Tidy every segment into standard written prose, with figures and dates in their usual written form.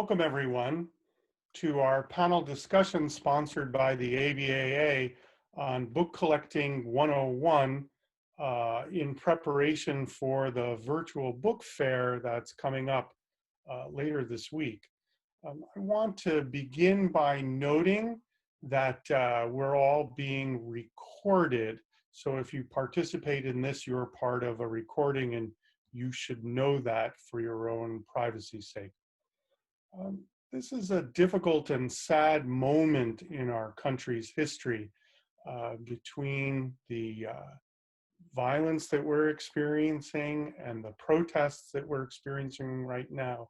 Welcome everyone to our panel discussion sponsored by the ABAA on Book Collecting 101 in preparation for the virtual book fair that's coming up later this week. I want to begin by noting that we're all being recorded. So if you participate in this, you're part of a recording and you should know that for your own privacy's sake. This is a difficult and sad moment in our country's history between the violence that we're experiencing and the protests that we're experiencing right now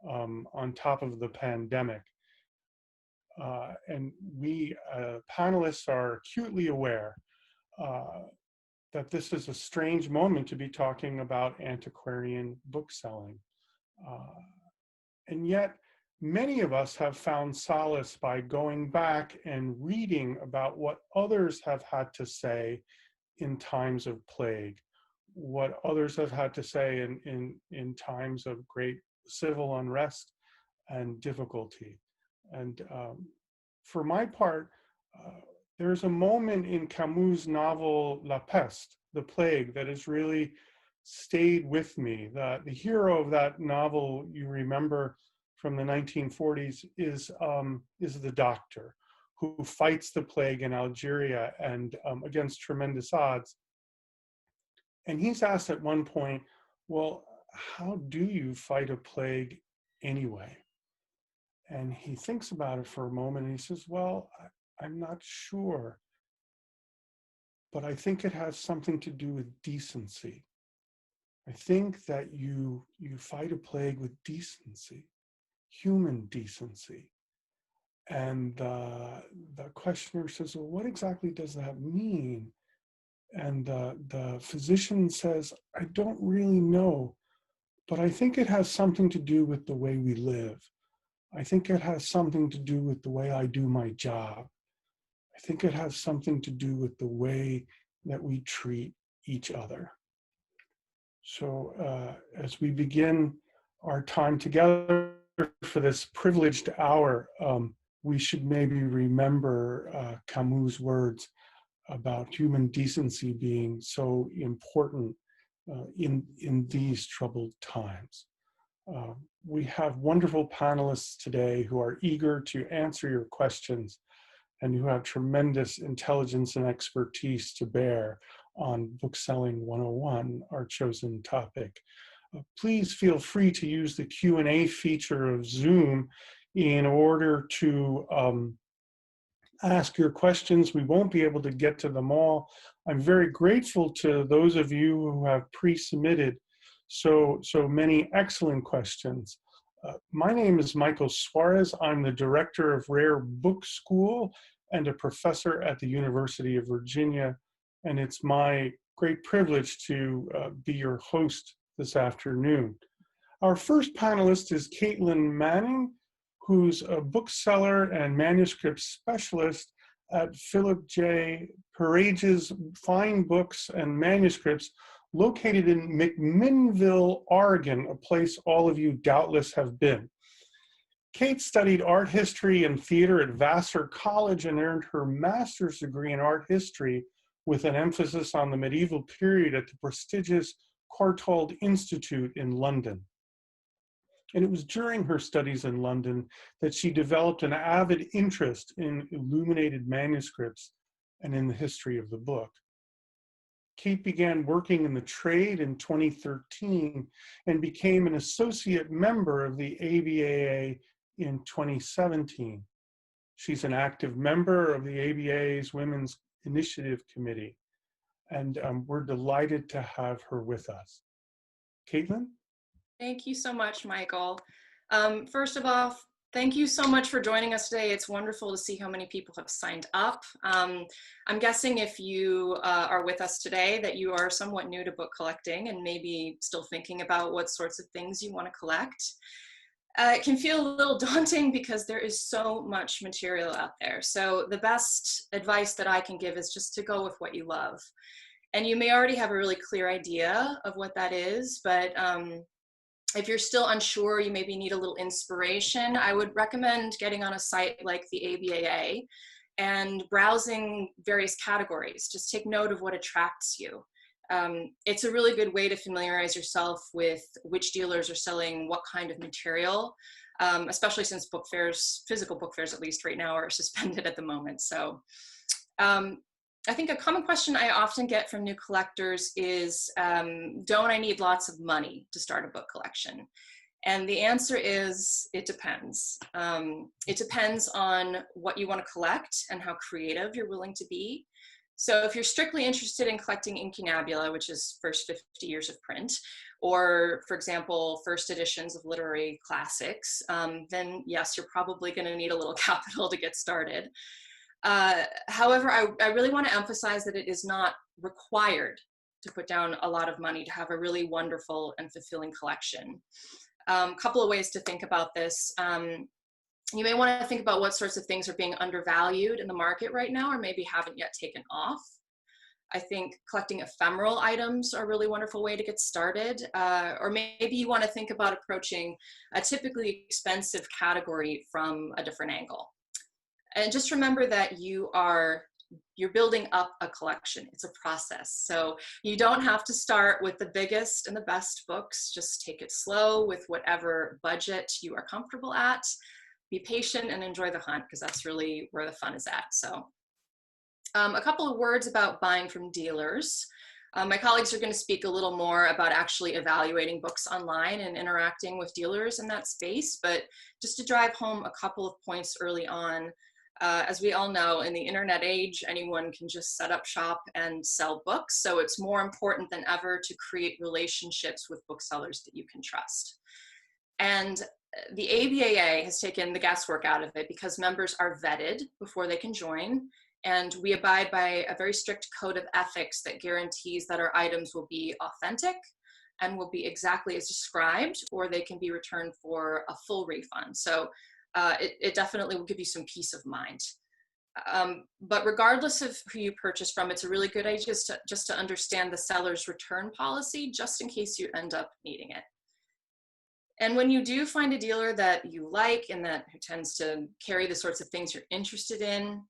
on top of the pandemic. And we panelists are acutely aware that this is a strange moment to be talking about antiquarian bookselling. And yet, many of us have found solace by going back and reading about what others have had to say in times of plague, what others have had to say in times of great civil unrest and difficulty. And for my part, there's a moment in Camus' novel La Peste, The Plague, that has really stayed with me. The hero of that novel, you remember from the 1940s, is the doctor who fights the plague in Algeria and against tremendous odds. And he's asked at one point, well, how do you fight a plague anyway? And he thinks about it for a moment and he says, well, I'm not sure, but I think it has something to do with decency. I think that you fight a plague with decency, human decency. And the questioner says, well, what exactly does that mean? And the physician says, I don't really know, but I think it has something to do with the way we live. I think it has something to do with the way I do my job. I think it has something to do with the way that we treat each other. So as we begin our time together for this privileged hour, we should maybe remember Camus' words about human decency being so important in these troubled times. We have wonderful panelists today who are eager to answer your questions and who have tremendous intelligence and expertise to bear on Bookselling 101, our chosen topic. Please feel free to use the Q&A feature of Zoom in order to ask your questions. We won't be able to get to them all. I'm very grateful to those of you who have pre-submitted so many excellent questions. My name is Michael Suarez. I'm the director of Rare Book School and a professor at the University of Virginia. And it's my great privilege to be your host this afternoon. Our first panelist is Caitlin Manning, who's a bookseller and manuscript specialist at Philip J. Perege's Fine Books and Manuscripts, located in McMinnville, Oregon, a place all of you doubtless have been. Kate studied art history and theater at Vassar College and earned her master's degree in art history with an emphasis on the medieval period at the prestigious Courtauld Institute in London. And it was during her studies in London that she developed an avid interest in illuminated manuscripts and in the history of the book. Kate began working in the trade in 2013 and became an associate member of the ABAA in 2017. She's an active member of the ABA's Women's Initiative Committee, and we're delighted to have her with us. Caitlin? Thank you so much, Michael. First of all, thank you so much for joining us today. It's wonderful to see how many people have signed up. I'm guessing if you are with us today that you are somewhat new to book collecting and maybe still thinking about what sorts of things you want to collect. It can feel a little daunting because there is so much material out there. So the best advice that I can give is just to go with what you love. And you may already have a really clear idea of what that is, but If you're still unsure, you maybe need a little inspiration, I would recommend getting on a site like the ABAA and browsing various categories. Just take note of what attracts you. It's a really good way to familiarize yourself with which dealers are selling what kind of material, especially since book fairs, physical book fairs at least right now, are suspended at the moment. So I think a common question I often get from new collectors is, don't I need lots of money to start a book collection? And the answer is, it depends. It depends on what you want to collect and how creative you're willing to be. So if you're strictly interested in collecting incunabula, which is first 50 years of print, or for example, first editions of literary classics, then yes, you're probably going to need a little capital to get started. However, I really want to emphasize that it is not required to put down a lot of money to have a really wonderful and fulfilling collection. Couple of ways to think about this. You may want to think about what sorts of things are being undervalued in the market right now, or maybe haven't yet taken off. I think collecting ephemeral items are a really wonderful way to get started. Or maybe you want to think about approaching a typically expensive category from a different angle. And just remember that you're building up a collection. It's a process. So you don't have to start with the biggest and the best books. Just take it slow with whatever budget you are comfortable at. Be patient and enjoy the hunt, because that's really where the fun is at. So a couple of words about buying from dealers. My colleagues are going to speak a little more about actually evaluating books online and interacting with dealers in that space. But just to drive home a couple of points early on, as we all know, in the internet age, anyone can just set up shop and sell books. So it's more important than ever to create relationships with booksellers that you can trust. And the ABAA has taken the guesswork out of it, because members are vetted before they can join. And we abide by a very strict code of ethics that guarantees that our items will be authentic and will be exactly as described, or they can be returned for a full refund. So it definitely will give you some peace of mind. But regardless of who you purchase from, it's a really good idea just to understand the seller's return policy, just in case you end up needing it. And when you do find a dealer that you like and who tends to carry the sorts of things you're interested in,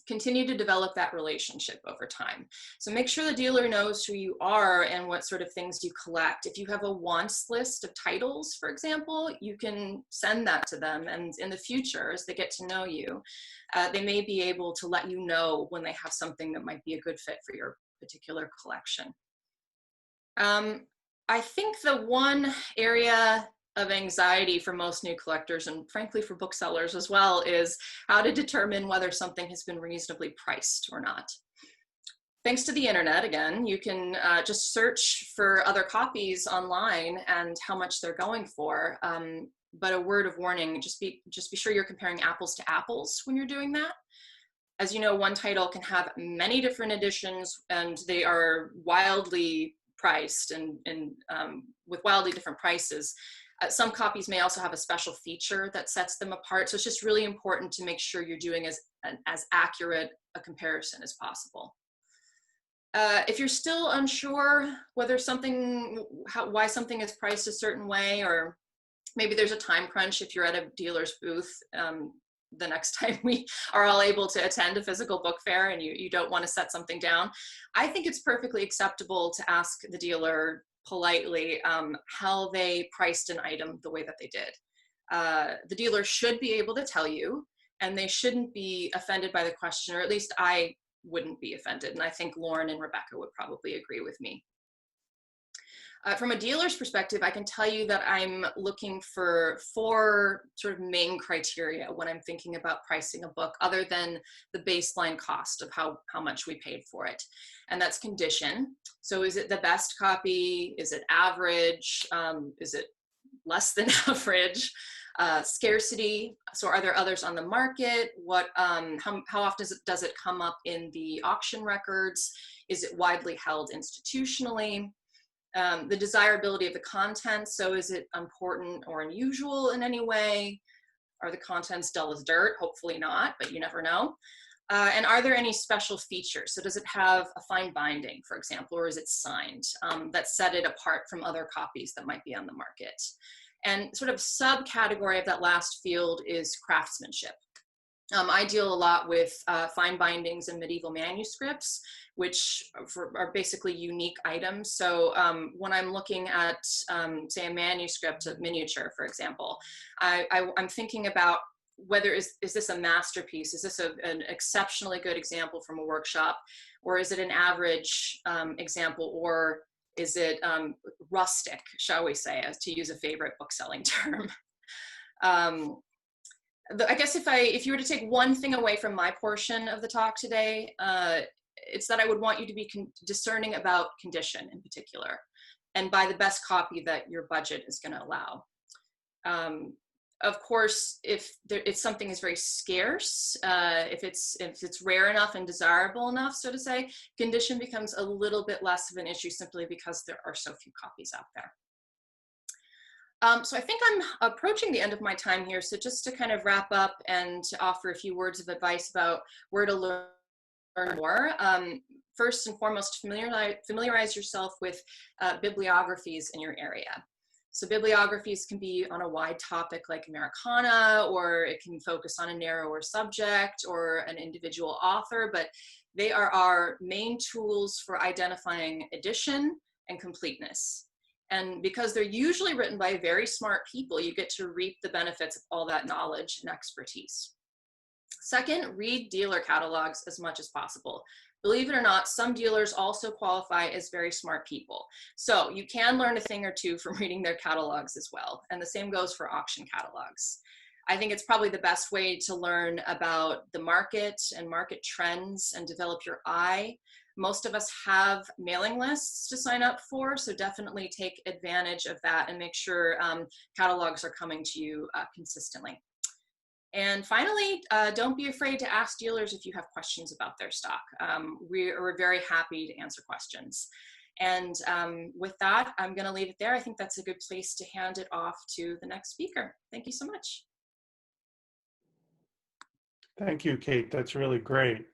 continue to develop that relationship over time. So make sure the dealer knows who you are and what sort of things you collect. If you have a wants list of titles, for example, you can send that to them. And in the future, as they get to know you, they may be able to let you know when they have something that might be a good fit for your particular collection. I think the one area of anxiety for most new collectors, and frankly for booksellers as well, is how to determine whether something has been reasonably priced or not. Thanks to the internet, again, you can just search for other copies online and how much they're going for. But a word of warning, just be sure you're comparing apples to apples when you're doing that. As you know, one title can have many different editions, and they are wildly priced and with wildly different prices. Some copies may also have a special feature that sets them apart. So it's just really important to make sure you're doing as accurate a comparison as possible. If you're still unsure whether why something is priced a certain way, or maybe there's a time crunch if you're at a dealer's booth the next time we are all able to attend a physical book fair and you don't want to set something down, I think it's perfectly acceptable to ask the dealer politely how they priced an item the way that they did. The dealer should be able to tell you, and they shouldn't be offended by the question, or at least I wouldn't be offended. And I think Lauren and Rebecca would probably agree with me. From a dealer's perspective, I can tell you that I'm looking for 4 sort of main criteria when I'm thinking about pricing a book, other than the baseline cost of how much we paid for it. And that's condition. So is it the best copy? Is it average? Is it less than average? Scarcity. So are there others on the market? How often does it come up in the auction records? Is it widely held institutionally? The desirability of the content. So is it important or unusual in any way? Are the contents dull as dirt? Hopefully not, but you never know. And are there any special features? So does it have a fine binding, for example, or is it signed, that set it apart from other copies that might be on the market? And sort of subcategory of that last field is craftsmanship. I deal a lot with fine bindings and medieval manuscripts, which are basically unique items. So when I'm looking at, say, a manuscript, a miniature, for example, I'm thinking about whether is this a masterpiece? Is this an exceptionally good example from a workshop? Or is it an average example? Or is it rustic, shall we say, as to use a favorite bookselling term? I guess if you were to take one thing away from my portion of the talk today, it's that I would want you to be discerning about condition in particular, and buy the best copy that your budget is going to allow. Of course, if something is very scarce, if it's rare enough and desirable enough, so to say, condition becomes a little bit less of an issue simply because there are so few copies out there. So I think I'm approaching the end of my time here. So just to kind of wrap up and to offer a few words of advice about where to learn more. First and foremost, familiarize yourself with bibliographies in your area. So bibliographies can be on a wide topic like Americana, or it can focus on a narrower subject or an individual author, but they are our main tools for identifying edition and completeness. And because they're usually written by very smart people, you get to reap the benefits of all that knowledge and expertise. Second, read dealer catalogs as much as possible. Believe it or not, some dealers also qualify as very smart people. So you can learn a thing or two from reading their catalogs as well. And the same goes for auction catalogs. I think it's probably the best way to learn about the market and market trends and develop your eye. Most of us have mailing lists to sign up for, so definitely take advantage of that and make sure catalogs are coming to you consistently. And finally, don't be afraid to ask dealers if you have questions about their stock. We're very happy to answer questions. And with that, I'm going to leave it there. I think that's a good place to hand it off to the next speaker. Thank you so much. Thank you, Kate. That's really great.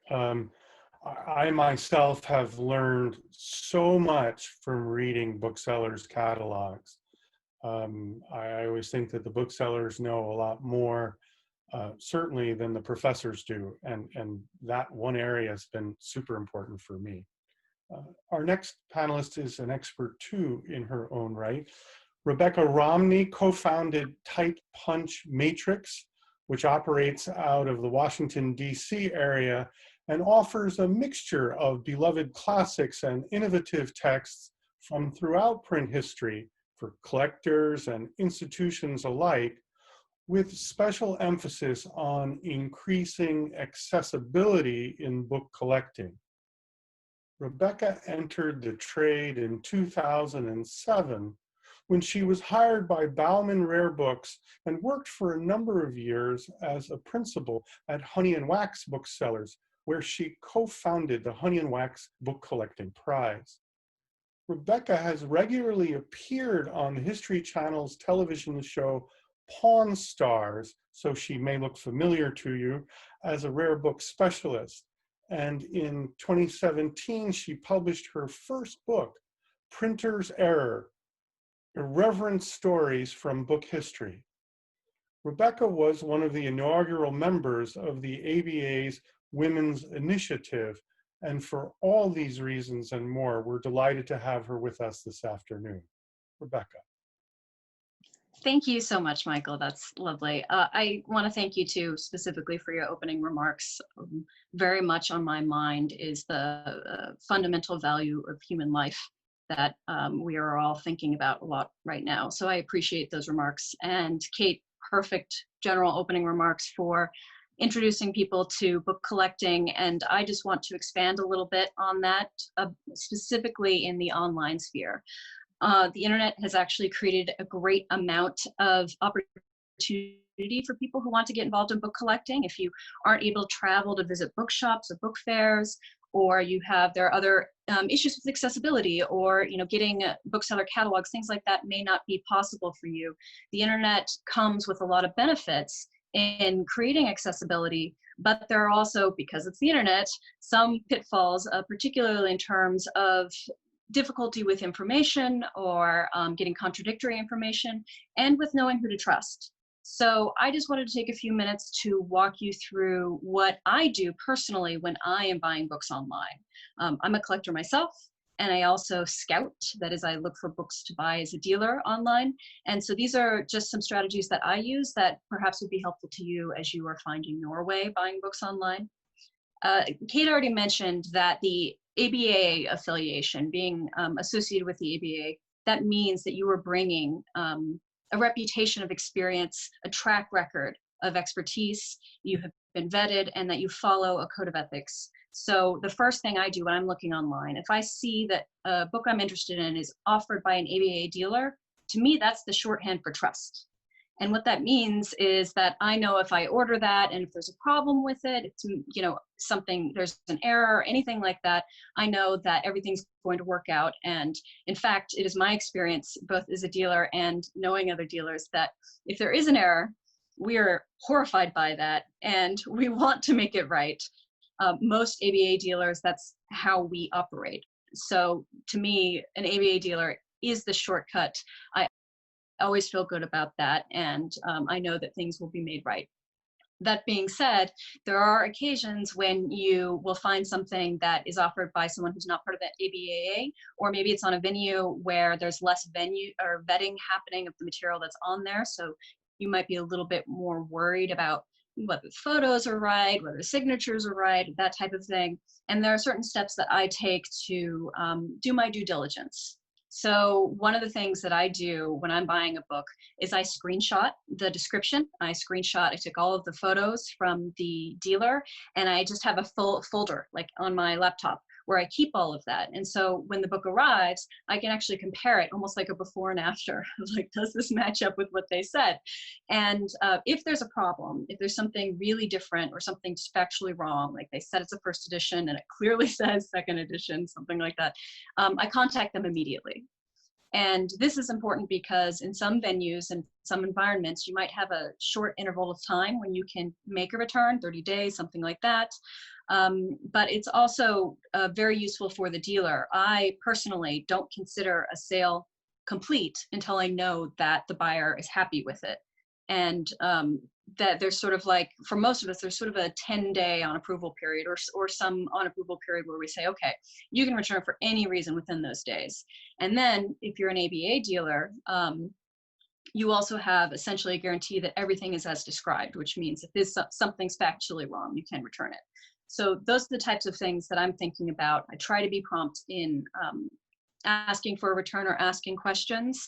I myself have learned so much from reading booksellers' catalogs. I always think that the booksellers know a lot more, certainly, than the professors do, and that one area has been super important for me. Our next panelist is an expert too in her own right. Rebecca Romney co-founded Type Punch Matrix, which operates out of the Washington, D.C. area and offers a mixture of beloved classics and innovative texts from throughout print history for collectors and institutions alike, with special emphasis on increasing accessibility in book collecting. Rebecca entered the trade in 2007 when she was hired by Bauman Rare Books and worked for a number of years as a principal at Honey and Wax Booksellers, where she co-founded the Honey and Wax Book Collecting Prize. Rebecca has regularly appeared on the History Channel's television show Pawn Stars, so she may look familiar to you, as a rare book specialist. And in 2017, she published her first book, Printer's Error: Irreverent Stories from Book History. Rebecca was one of the inaugural members of the ABA's Women's Initiative, and for all these reasons and more, we're delighted to have her with us this afternoon. Rebecca. Thank you so much, Michael. That's lovely. I want to thank you too, specifically for your opening remarks. Very much on my mind is the fundamental value of human life that we are all thinking about a lot right now. So I appreciate those remarks. And Kate, perfect general opening remarks for introducing people to book collecting. And I just want to expand a little bit on that, specifically in the online sphere. The internet has actually created a great amount of opportunity for people who want to get involved in book collecting. If you aren't able to travel to visit bookshops or book fairs, or there are other issues with accessibility, or getting bookseller catalogs, things like that may not be possible for you. The internet comes with a lot of benefits in creating accessibility, But there are also, because it's the internet, some pitfalls, particularly in terms of difficulty with information or getting contradictory information, and with knowing who to trust. So I just wanted to take a few minutes to walk you through what I do personally when I am buying books online. I'm a collector myself, and I also scout. That is, I look for books to buy as a dealer online. And so these are just some strategies that I use that perhaps would be helpful to you as you are finding your way buying books online. Kate already mentioned that the ABA affiliation, being associated with the ABA, that means that you are bringing a reputation of experience, a track record of expertise, you have been vetted, and that you follow a code of ethics. So the first thing I do when I'm looking online, if I see that a book I'm interested in is offered by an ABA dealer, to me, that's the shorthand for trust. And what that means is that I know if I order that, and if there's a problem with it, it's, you know, something, there's an error or anything like that, I know that everything's going to work out. And in fact, it is my experience, both as a dealer and knowing other dealers, that if there is an error, we are horrified by that and we want to make it right. Most ABA dealers, that's how we operate. So to me, an ABA dealer is the shortcut. I always feel good about that, and I know that things will be made right. That being said, there are occasions when you will find something that is offered by someone who's not part of that ABA, or maybe it's on a venue where there's less venue or vetting happening of the material that's on there. So you might be a little bit more worried about whether the photos are right, whether the signatures are right, that type of thing. And there are certain steps that I take to do my due diligence. So one of the things that I do when I'm buying a book is I screenshot the description. I take all of the photos from the dealer, and I just have a full folder like on my laptop where I keep all of that. And so when the book arrives, I can actually compare it almost like a before and after. Like, does this match up with what they said? And if there's a problem, if there's something really different or something just factually wrong, like they said it's a first edition and it clearly says second edition, something like that, I contact them immediately. And this is important because in some venues and some environments, you might have a short interval of time when you can make a return, 30 days, something like that. But it's also very useful for the dealer. I personally don't consider a sale complete until I know that the buyer is happy with it. And that there's sort of like, for most of us, there's sort of a 10-day on approval period or some on approval period where we say, okay, you can return for any reason within those days. And then if you're an ABA dealer, you also have essentially a guarantee that everything is as described, which means if there's something's factually wrong, you can return it. So those are the types of things that I'm thinking about. I try to be prompt in asking for a return or asking questions.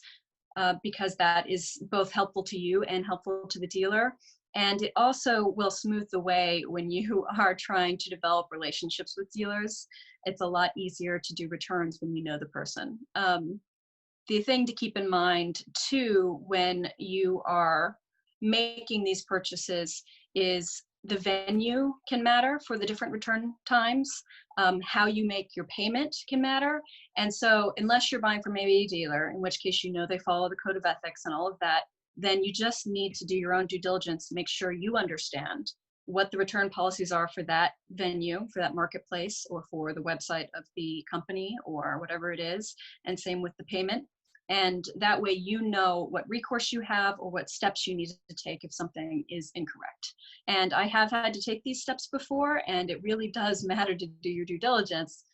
Because that is both helpful to you and helpful to the dealer. And it also will smooth the way when you are trying to develop relationships with dealers. It's a lot easier to do returns when you know the person. The thing to keep in mind too, when you are making these purchases, is the venue can matter for the different return times. How you make your payment can matter. And so unless you're buying from a dealer, in which case you know they follow the code of ethics and all of that, then you just need to do your own due diligence to make sure you understand what the return policies are for that venue, for that marketplace, or for the website of the company or whatever it is, and same with the payment. And that way you know what recourse you have or what steps you need to take if something is incorrect. And I have had to take these steps before, and it really does matter to do your due diligence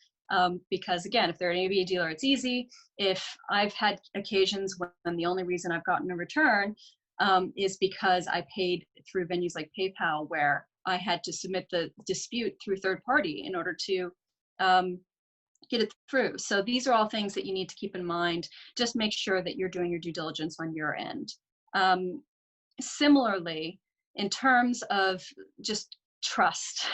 because again, if they're an ABA dealer, it's easy. If I've had occasions when the only reason I've gotten a return is because I paid through venues like PayPal, where I had to submit the dispute through third party in order to get it through. So these are all things that you need to keep in mind. Just make sure that you're doing your due diligence on your end. Similarly, in terms of just trust,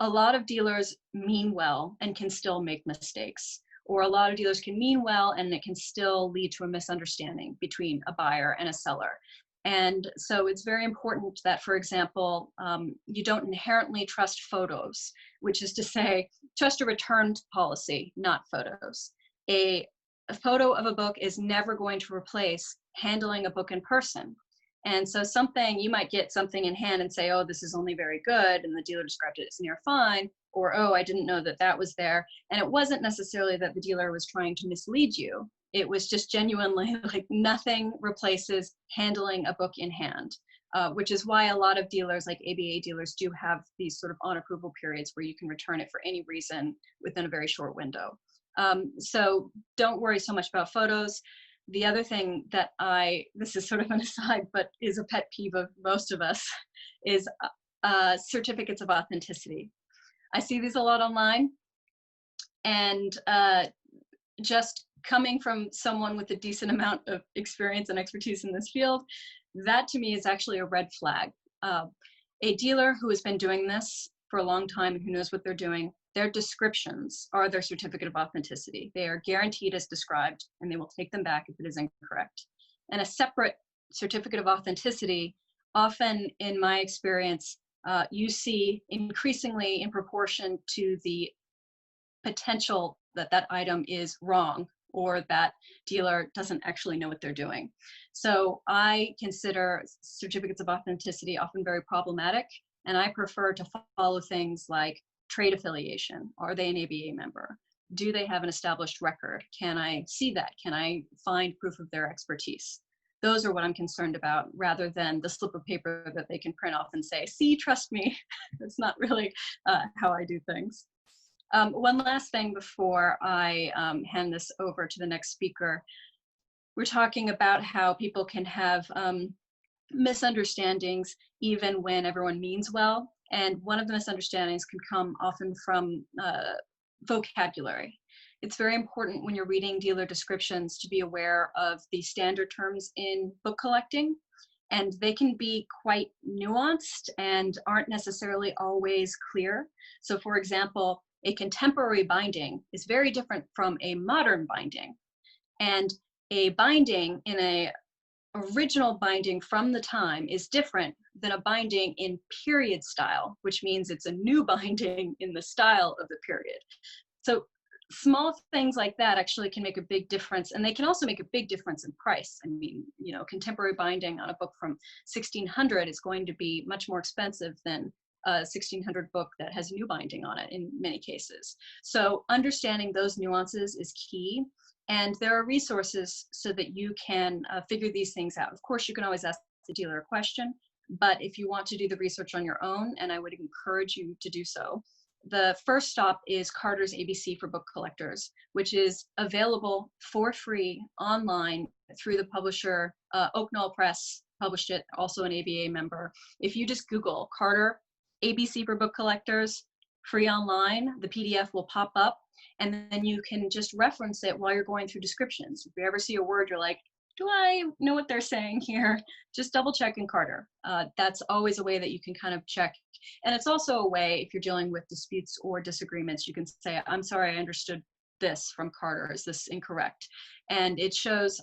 a lot of dealers mean well and can still make mistakes, or a lot of dealers can mean well and it can still lead to a misunderstanding between a buyer and a seller. And so it's very important that, for example, you don't inherently trust photos, which is to say, trust a return policy, not photos. A photo of a book is never going to replace handling a book in person. And so you might get something in hand and say, oh, this is only very good, and the dealer described it as near fine, or, oh, I didn't know that that was there. And it wasn't necessarily that the dealer was trying to mislead you. It was just genuinely like nothing replaces handling a book in hand, which is why a lot of dealers, like ABA dealers, do have these sort of on approval periods where you can return it for any reason within a very short window. So don't worry so much about photos. The other thing that this is sort of an aside, but is a pet peeve of most of us, is certificates of authenticity. I see these a lot online, and just coming from someone with a decent amount of experience and expertise in this field, that to me is actually a red flag. A dealer who has been doing this for a long time and who knows what they're doing, their descriptions are their certificate of authenticity. They are guaranteed as described, and they will take them back if it is incorrect. And a separate certificate of authenticity, often in my experience, you see increasingly in proportion to the potential that that item is wrong or that dealer doesn't actually know what they're doing. So I consider certificates of authenticity often very problematic, and I prefer to follow things like trade affiliation. Are they an ABA member? Do they have an established record? Can I see that? Can I find proof of their expertise? Those are what I'm concerned about, rather than the slip of paper that they can print off and say, see, trust me. That's not really how I do things. One last thing before I hand this over to the next speaker. We're talking about how people can have misunderstandings even when everyone means well. And one of the misunderstandings can come often from vocabulary. It's very important when you're reading dealer descriptions to be aware of the standard terms in book collecting, and they can be quite nuanced and aren't necessarily always clear. So for example, a contemporary binding is very different from a modern binding. And a binding in a original binding from the time is different than a binding in period style, which means it's a new binding in the style of the period. So small things like that actually can make a big difference, and they can also make a big difference in price. I mean, you know, contemporary binding on a book from 1600 is going to be much more expensive than a 1600 book that has new binding on it in many cases. So understanding those nuances is key. And there are resources so that you can figure these things out. Of course, you can always ask the dealer a question, but if you want to do the research on your own, and I would encourage you to do so, the first stop is Carter's ABC for Book Collectors, which is available for free online through the publisher. Oak Knoll Press published it, also an ABA member. If you just Google Carter ABC for Book Collectors, free online, the PDF will pop up, and then you can just reference it while you're going through descriptions. If you ever see a word, you're like, do I know what they're saying here? Just double check in Carter. That's always a way that you can kind of check. And it's also a way, if you're dealing with disputes or disagreements, you can say, I'm sorry, I understood this from Carter. Is this incorrect? And it shows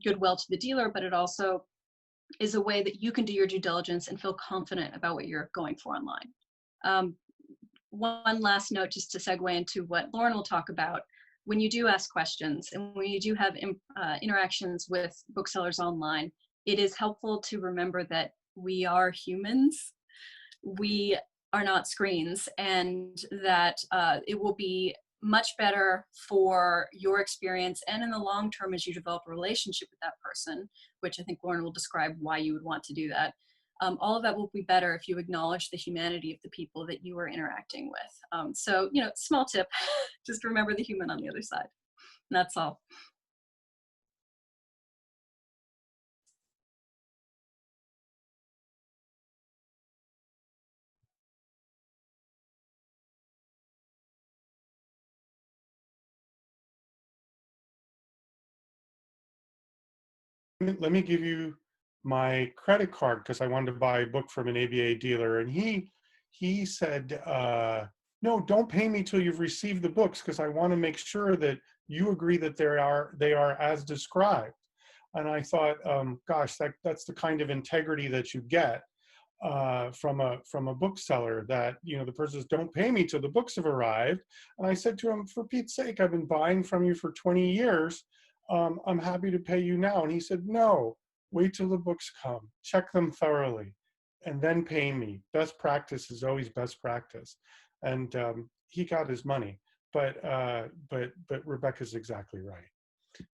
goodwill to the dealer, but it also is a way that you can do your due diligence and feel confident about what you're going for online. One last note, just to segue into what Lauren will talk about. When you do ask questions and when you do have interactions with booksellers online, it is helpful to remember that we are humans. We are not screens, and that it will be much better for your experience and in the long term as you develop a relationship with that person, which I think Lauren will describe why you would want to do that. All of that will be better if you acknowledge the humanity of the people that you are interacting with. So, you know, small tip, just remember the human on the other side. And that's all. Let me give you my credit card because I wanted to buy a book from an ABA dealer, and he said, no, don't pay me till you've received the books because I want to make sure that you agree that they are as described. And I thought, gosh, that's the kind of integrity that you get from a bookseller, that, you know, the person says, don't pay me till the books have arrived. And I said to him, for Pete's sake, I've been buying from you for 20 years. I'm happy to pay you now. And he said, no, wait till the books come, check them thoroughly, and then pay me. Best practice is always best practice. And he got his money, but Rebecca's exactly right.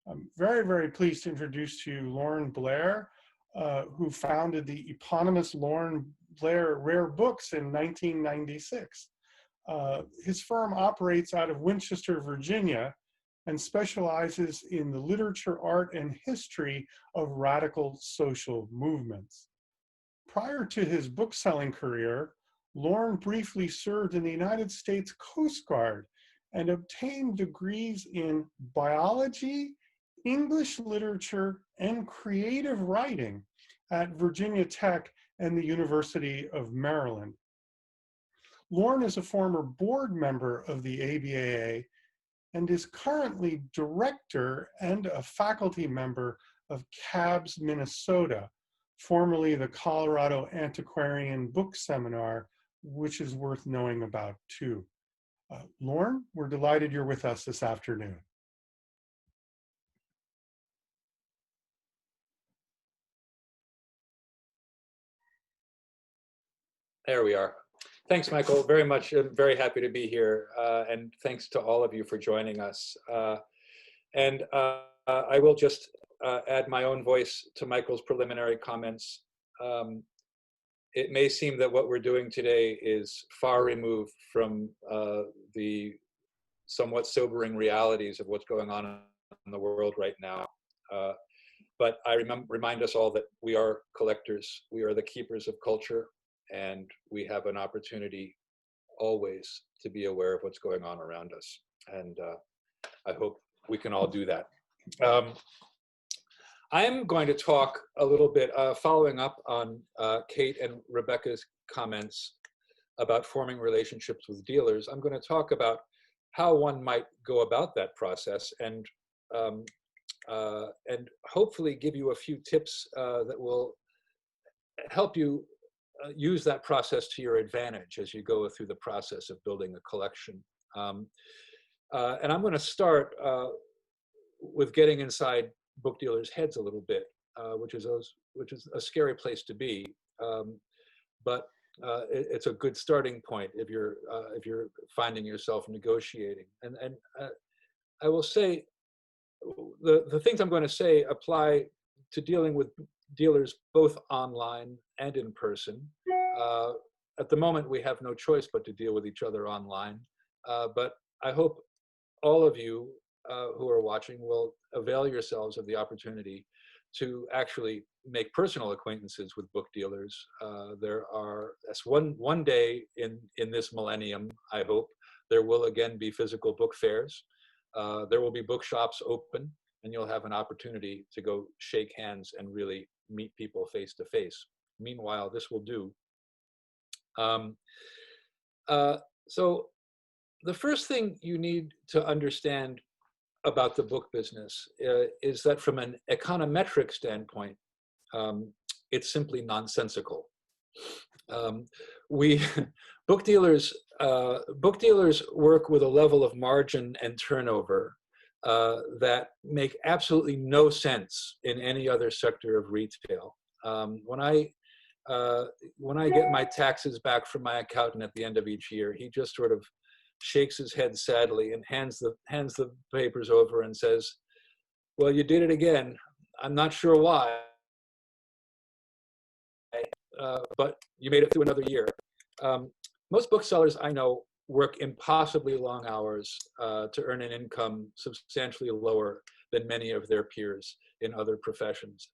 I'm very, very pleased to introduce to you Lauren Blair, who founded the eponymous Lauren Blair Rare Books in 1996. His firm operates out of Winchester, Virginia, and specializes in the literature, art, and history of radical social movements. Prior to his book-selling career, Lauren briefly served in the United States Coast Guard and obtained degrees in biology, English literature, and creative writing at Virginia Tech and the University of Maryland. Lauren is a former board member of the ABAA and is currently director and a faculty member of CABS Minnesota, formerly the Colorado Antiquarian Book Seminar, which is worth knowing about too. Lauren, we're delighted you're with us this afternoon. There we are. Thanks, Michael, very much. I'm very happy to be here. And thanks to all of you for joining us. I will just add my own voice to Michael's preliminary comments. It may seem that what we're doing today is far removed from the somewhat sobering realities of what's going on in the world right now. But I remind us all that we are collectors. We are the keepers of culture. And we have an opportunity always to be aware of what's going on around us. And I hope we can all do that. I'm going to talk a little bit, following up on Kate and Rebecca's comments about forming relationships with dealers. I'm going to talk about how one might go about that process and hopefully give you a few tips that will help you use that process to your advantage as you go through the process of building a collection. And I'm going to start with getting inside book dealers' heads a little bit, which is a scary place to be, but it's a good starting point if you're finding yourself negotiating. And I will say the things I'm going to say apply to dealing with dealers both online and in person. At the moment, we have no choice but to deal with each other online. But I hope all of you who are watching will avail yourselves of the opportunity to actually make personal acquaintances with book dealers. That's one day in this millennium, I hope, there will again be physical book fairs. There will be bookshops open, and you'll have an opportunity to go shake hands and really meet people face to face. Meanwhile, this will do. So the first thing you need to understand about the book business is that from an econometric standpoint, it's simply nonsensical. Book dealers work with a level of margin and turnover that make absolutely no sense in any other sector of retail. When I get my taxes back from my accountant at the end of each year, he just sort of shakes his head sadly and hands the papers over and says, "Well, you did it again. I'm not sure why, but you made it through another year." Most booksellers I know work impossibly long hours to earn an income substantially lower than many of their peers in other professions.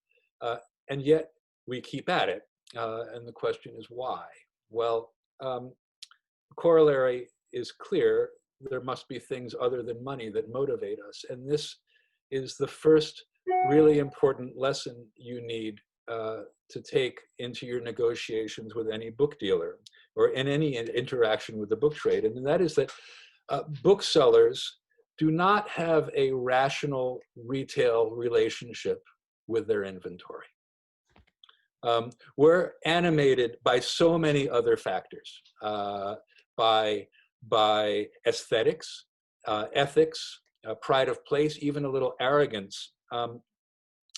And yet we keep at it. And the question is why? Well, the corollary is clear. There must be things other than money that motivate us. And this is the first really important lesson you need to take into your negotiations with any book dealer or in any interaction with the book trade. And that is that booksellers do not have a rational retail relationship with their inventory. We're animated by so many other factors, by aesthetics, ethics, pride of place, even a little arrogance.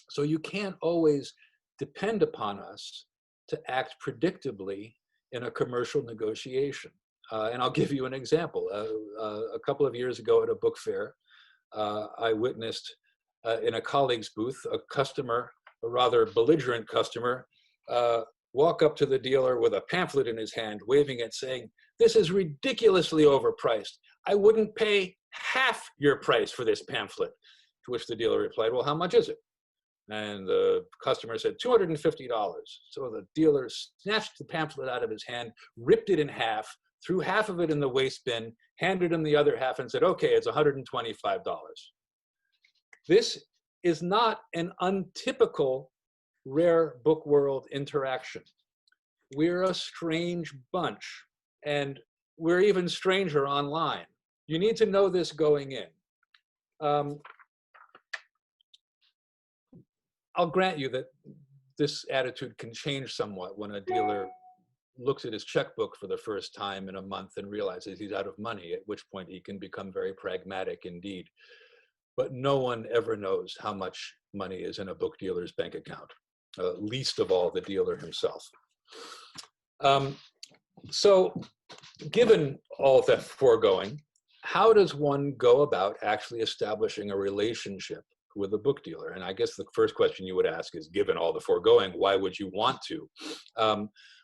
So you can't always depend upon us to act predictably in a commercial negotiation. And I'll give you an example. A couple of years ago at a book fair, I witnessed in a colleague's booth, a customer, a rather belligerent customer, walk up to the dealer with a pamphlet in his hand, waving it, saying, "This is ridiculously overpriced. I wouldn't pay half your price for this pamphlet." To which the dealer replied, "Well, how much is it?" And the customer said, $250. So the dealer snatched the pamphlet out of his hand, ripped it in half, threw half of it in the waste bin, handed him the other half and said, "Okay, it's $125. This is not an untypical rare book world interaction. We're a strange bunch, and we're even stranger online. You need to know this going in. I'll grant you that this attitude can change somewhat when a dealer looks at his checkbook for the first time in a month and realizes he's out of money, at which point he can become very pragmatic indeed. But no one ever knows how much money is in a book dealer's bank account, least of all the dealer himself. So given all of that foregoing, how does one go about actually establishing a relationship with a book dealer? And I guess the first question you would ask is, given all the foregoing, why would you want to?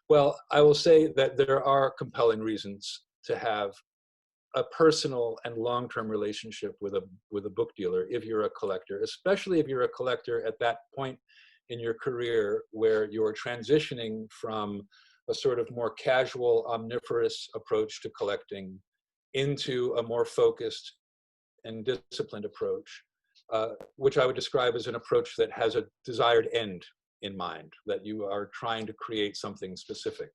Well, I will say that there are compelling reasons to have a personal and long-term relationship with a book dealer if you're a collector, especially if you're a collector at that point in your career where you're transitioning from a sort of more casual, omnivorous approach to collecting into a more focused and disciplined approach, which I would describe as an approach that has a desired end in mind, that you are trying to create something specific.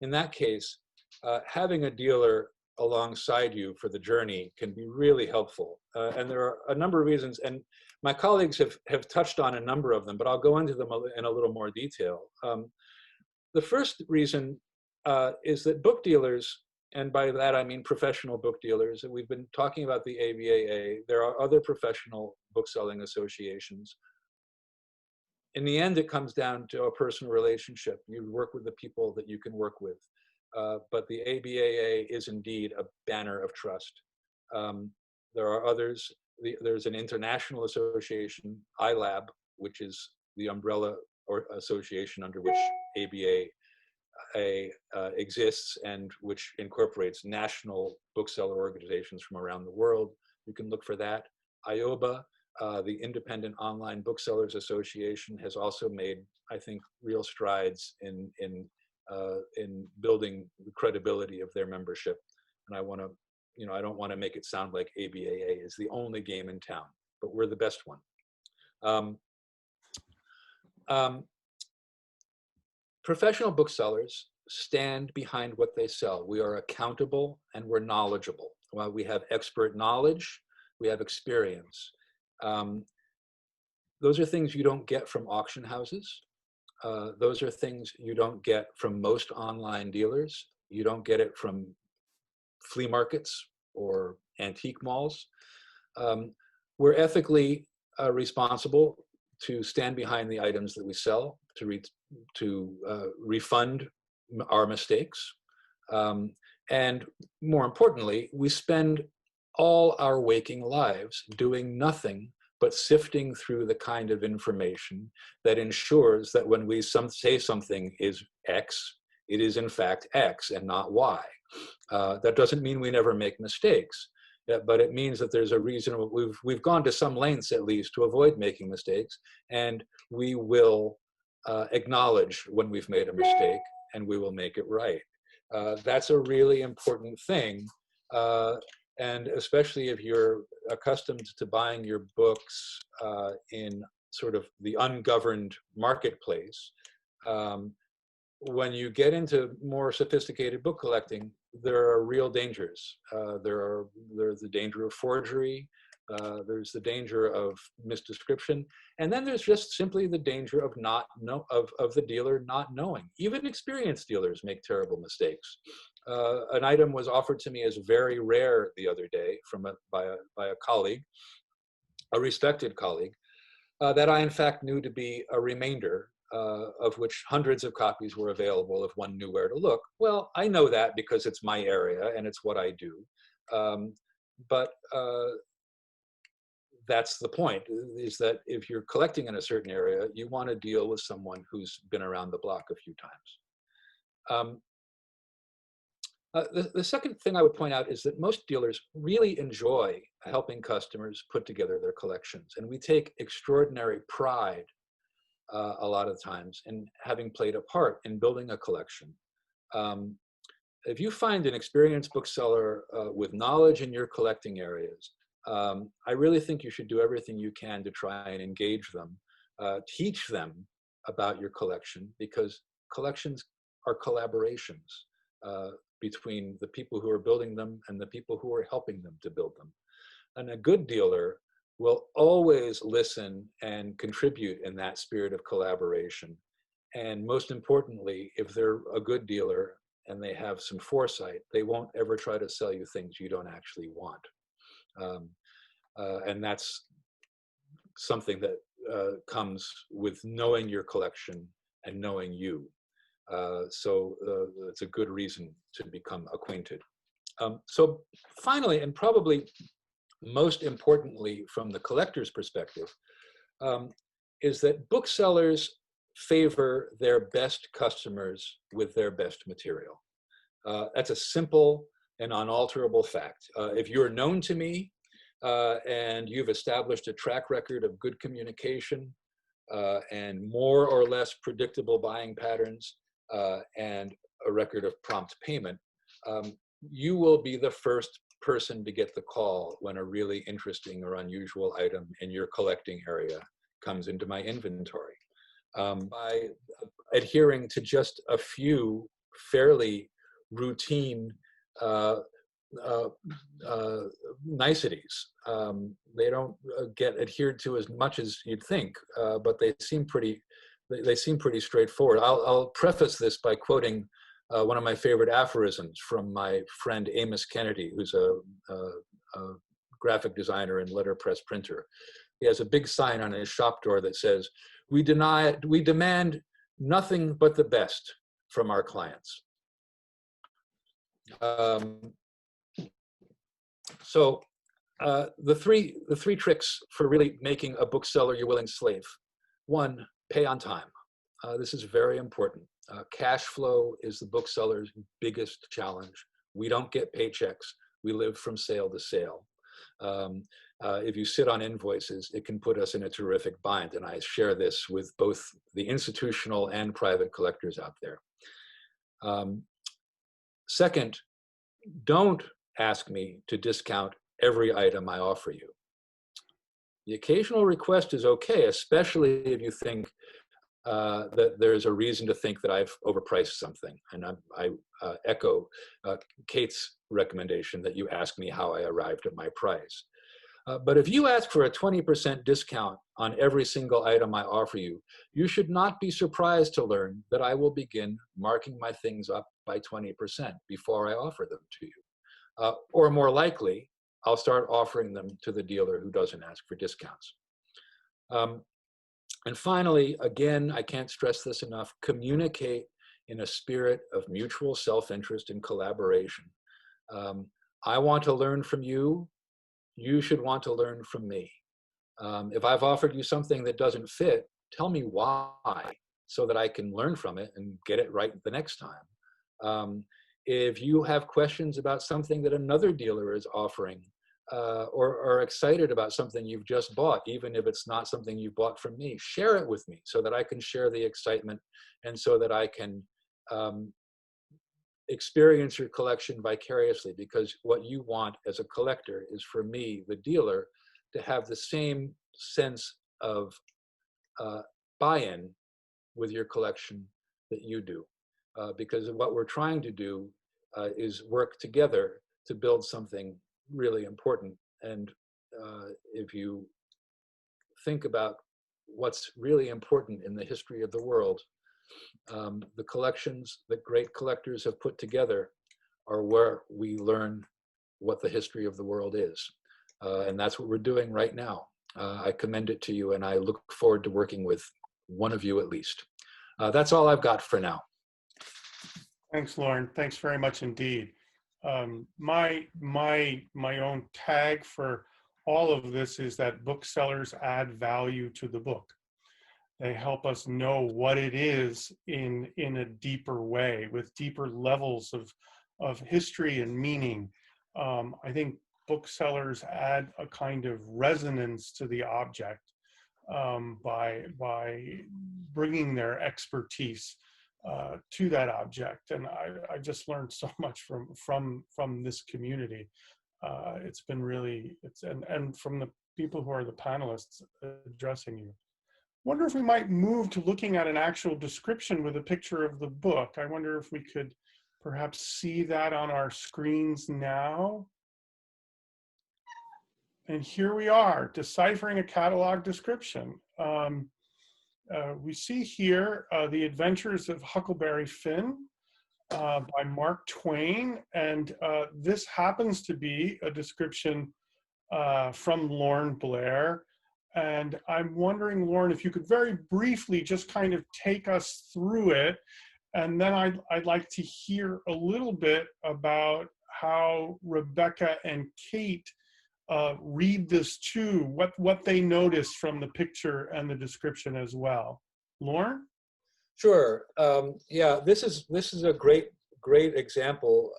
In that case, having a dealer alongside you for the journey can be really helpful. And there are a number of reasons, and my colleagues have touched on a number of them, but I'll go into them in a little more detail. The first reason is that book dealers, and by that I mean professional book dealers, and we've been talking about the ABAA, there are other professional bookselling associations. In the end, it comes down to a personal relationship. You work with the people that you can work with. But the ABAA is indeed a banner of trust. There are others. There's an international association, ILAB, which is the umbrella or association under which ABAA exists and which incorporates national bookseller organizations from around the world. You can look for that. IOBA, the Independent Online Booksellers Association, has also made, I think, real strides in building the credibility of their membership. And I want to, I don't want to make it sound like ABAA is the only game in town, but we're the best one. Professional booksellers stand behind what they sell. We are accountable and we're knowledgeable. While we have expert knowledge, we have experience. Those are things you don't get from auction houses. Those are things you don't get from most online dealers. You don't get it from flea markets or antique malls. We're ethically responsible to stand behind the items that we sell, to refund our mistakes. And more importantly, we spend all our waking lives doing nothing but sifting through the kind of information that ensures that when we say something is X, it is in fact X and not Y. That doesn't mean we never make mistakes, but it means that there's a reason. We've gone to some lengths at least to avoid making mistakes, and we will acknowledge when we've made a mistake and we will make it right. That's a really important thing. And especially if you're accustomed to buying your books in sort of the ungoverned marketplace, when you get into more sophisticated book collecting, there are real dangers. There's the danger of forgery, there's the danger of misdescription, and then there's just simply the danger of of the dealer not knowing. Even experienced dealers make terrible mistakes. An item was offered to me as very rare the other day by a colleague, a respected colleague, that I in fact knew to be a remainder of which hundreds of copies were available if one knew where to look. Well, I know that because it's my area and it's what I do. But that's the point, is that if you're collecting in a certain area, you want to deal with someone who's been around the block a few times. The second thing I would point out is that most dealers really enjoy helping customers put together their collections. And we take extraordinary pride a lot of times in having played a part in building a collection. If you find an experienced bookseller with knowledge in your collecting areas, I really think you should do everything you can to try and engage them, teach them about your collection, because collections are collaborations between the people who are building them and the people who are helping them to build them. And a good dealer will always listen and contribute in that spirit of collaboration. And most importantly, if they're a good dealer and they have some foresight, they won't ever try to sell you things you don't actually want. And that's something that comes with knowing your collection and knowing you. So it's a good reason to become acquainted. So finally, and probably most importantly from the collector's perspective, is that booksellers favor their best customers with their best material. That's a simple and unalterable fact. If you're known to me and you've established a track record of good communication and more or less predictable buying patterns and a record of prompt payment, you will be the first person to get the call when a really interesting or unusual item in your collecting area comes into my inventory. By adhering to just a few fairly routine niceties. They don't get adhered to as much as you'd think, but they seem pretty straightforward. I'll preface this by quoting one of my favorite aphorisms from my friend Amos Kennedy, who's a graphic designer and letterpress printer. He has a big sign on his shop door that says, we demand nothing but the best from our clients. So the three tricks for really making a bookseller your willing slave. One, pay on time. This is very important. Cash flow is the bookseller's biggest challenge. We don't get paychecks. We live from sale to sale. If you sit on invoices, it can put us in a terrific bind. And I share this with both the institutional and private collectors out there. Second, don't ask me to discount every item I offer you. The occasional request is okay, especially if you think that there's a reason to think that I've overpriced something. And I echo Kate's recommendation that you ask me how I arrived at my price. But if you ask for a 20% discount on every single item I offer you, you should not be surprised to learn that I will begin marking my things up by 20% before I offer them to you. Or more likely, I'll start offering them to the dealer who doesn't ask for discounts. And finally, again, I can't stress this enough, communicate in a spirit of mutual self-interest and collaboration. I want to learn from you. You should want to learn from me. If I've offered you something that doesn't fit, tell me why, so that I can learn from it and get it right the next time. If you have questions about something that another dealer is offering, or are excited about something you've just bought, even if it's not something you bought from me, share it with me so that I can share the excitement and so that I can experience your collection vicariously, because what you want as a collector is for me, the dealer, to have the same sense of buy-in with your collection that you do. Because what we're trying to do is work together to build something really important. And if you think about what's really important in the history of the world, the collections that great collectors have put together are where we learn what the history of the world is. And that's what we're doing right now. I commend it to you, and I look forward to working with one of you at least. That's all I've got for now. Thanks, Lauren. Thanks very much indeed. My own tag for all of this is that booksellers add value to the book. They help us know what it is in a deeper way, with deeper levels of history and meaning. I think booksellers add a kind of resonance to the object by bringing their expertise to that object. And I just learned so much from this community. It's been really, and from the people who are the panelists addressing you. Wonder if we might move to looking at an actual description with a picture of the book. I wonder if we could perhaps see that on our screens now. And here we are, deciphering a catalog description. We see here The Adventures of Huckleberry Finn by Mark Twain. And this happens to be a description from Lauren Blair. And I'm wondering, Lauren, if you could very briefly just kind of take us through it. And then I'd like to hear a little bit about how Rebecca and Kate read this too, what they notice from the picture and the description as well. Lauren? Sure. Yeah, this is a great example.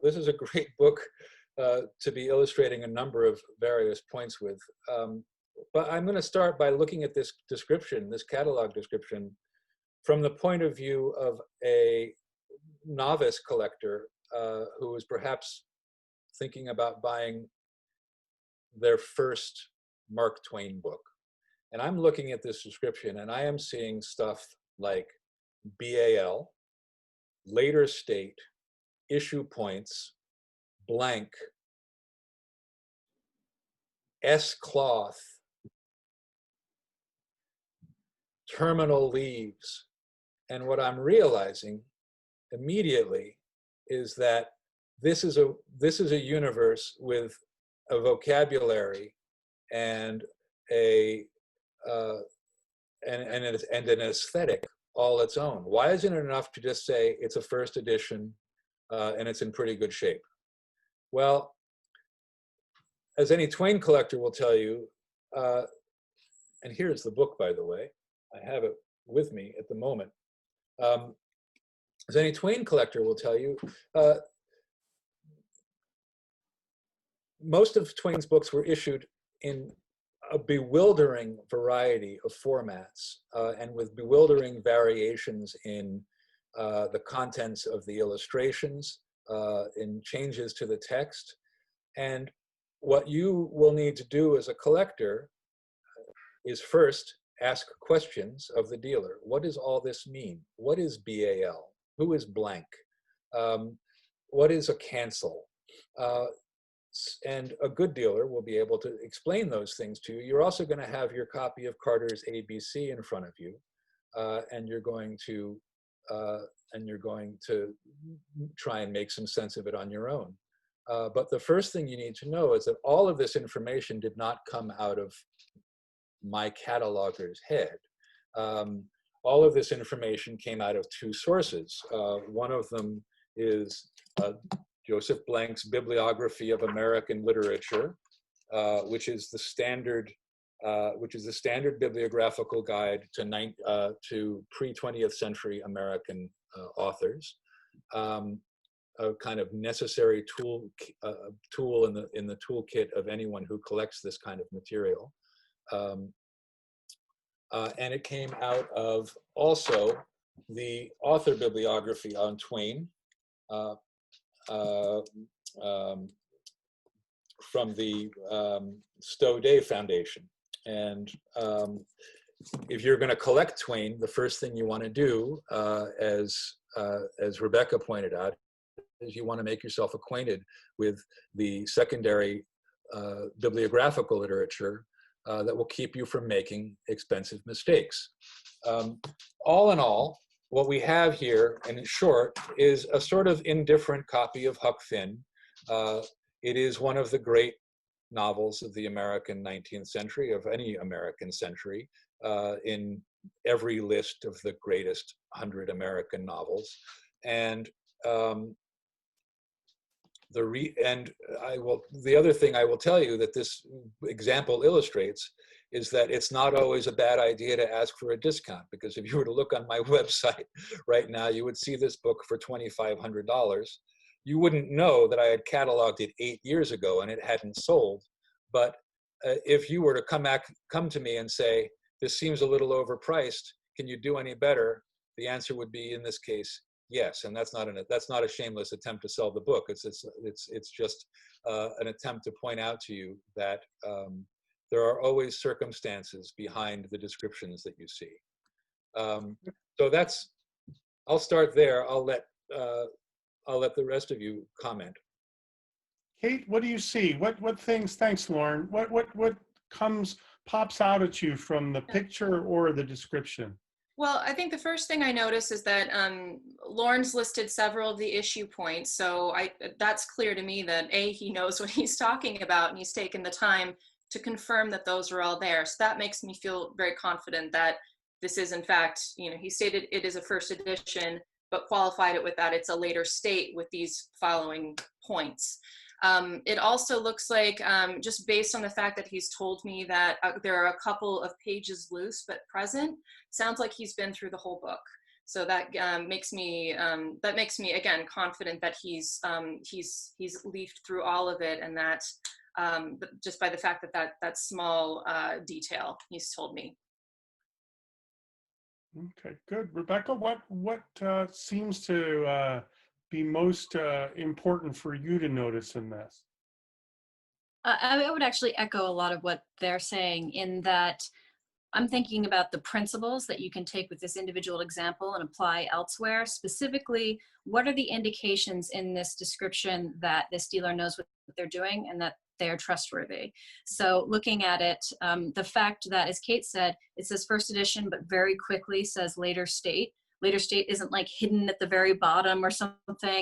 This is a great book to be illustrating a number of various points with. But I'm going to start by looking at this description, this catalog description, from the point of view of a novice collector who is perhaps thinking about buying their first Mark Twain book. And I'm looking at this description and I am seeing stuff like BAL, later state, issue points, blank, S cloth, terminal leaves. And what I'm realizing immediately is that this is a universe with a vocabulary and an aesthetic all its own. Why isn't it enough to just say it's a first edition and it's in pretty good shape? Well, as any Twain collector will tell you, and here's the book, by the way, I have it with me at the moment. As any Twain collector will tell you, most of Twain's books were issued in a bewildering variety of formats and with bewildering variations in the contents of the illustrations, in changes to the text. And what you will need to do as a collector is first ask questions of the dealer. What does all this mean? What is BAL? Who is blank? What is a cancel? And a good dealer will be able to explain those things to you. You're also going to have your copy of Carter's ABC in front of you, and you're going to try and make some sense of it on your own. But the first thing you need to know is that all of this information did not come out of my cataloger's head. All of this information came out of two sources. One of them is Joseph Blank's Bibliography of American Literature, which is the standard bibliographical guide to pre-20th century American authors. A kind of necessary tool in the toolkit of anyone who collects this kind of material. And it came out of also the author bibliography on Twain from the Stowe Day Foundation. And if you're going to collect Twain, the first thing you want to do, as Rebecca pointed out, is you want to make yourself acquainted with the secondary bibliographical literature that will keep you from making expensive mistakes. All in all, what we have here, in short, is a sort of indifferent copy of Huck Finn. It is one of the great novels of the American 19th century, of any American century, in every list of the greatest 100 American novels. And the other thing I will tell you that this example illustrates is that it's not always a bad idea to ask for a discount, because if you were to look on my website right now, you would see this book for $2,500. You wouldn't know that I had cataloged it 8 years ago and it hadn't sold. But if you were to come to me and say, this seems a little overpriced, can you do any better? The answer would be, in this case, yes. And that's not a shameless attempt to sell the book. It's just an attempt to point out to you that there are always circumstances behind the descriptions that you see. So I'll start there. I'll let the rest of you comment. Kate, what do you see? What things? Thanks, Lauren. What pops out at you from the picture or the description? Well, I think the first thing I notice is that Lauren's listed several of the issue points. So that's clear to me that he knows what he's talking about, and he's taken the time to confirm that those are all there. So that makes me feel very confident that this is, in fact, he stated it is a first edition, but qualified it with that it's a later state with these following points. It also looks like, just based on the fact that he's told me that there are a couple of pages loose but present, sounds like he's been through the whole book. So that makes me again confident that he's leafed through all of it, and that just by the fact that small detail he's told me. Okay, good. Rebecca, what seems to be most important for you to notice in this? I would actually echo a lot of what they're saying, in that I'm thinking about the principles that you can take with this individual example and apply elsewhere. Specifically, what are the indications in this description that this dealer knows what they're doing and that they're trustworthy? So looking at it, the fact that, as Kate said, it says first edition, but very quickly says later state. Later state isn't like hidden at the very bottom or something,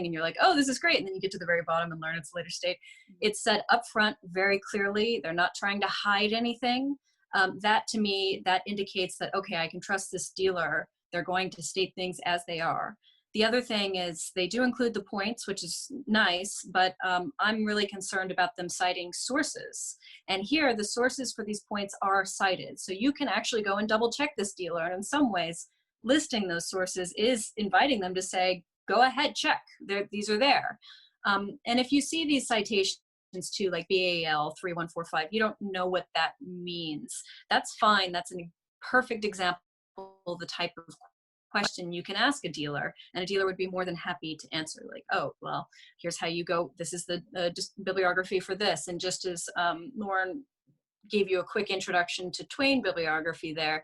and you're like, oh, this is great. And then you get to the very bottom and learn it's later state. It's said up front very clearly. They're not trying to hide anything. That to me, that indicates that, okay, I can trust this dealer. They're going to state things as they are. The other thing is they do include the points, which is nice, but I'm really concerned about them citing sources. And here, the sources for these points are cited. So you can actually go and double check this dealer. And in some ways, listing those sources is inviting them to say, go ahead, check. These are there. And if you see these citations too, like BAL 3145, you don't know what that means. That's fine. That's a perfect example of the type of question you can ask a dealer, and a dealer would be more than happy to answer, like, oh, well, here's how you go. This is the just bibliography for this. And just as Lauren gave you a quick introduction to Twain bibliography there,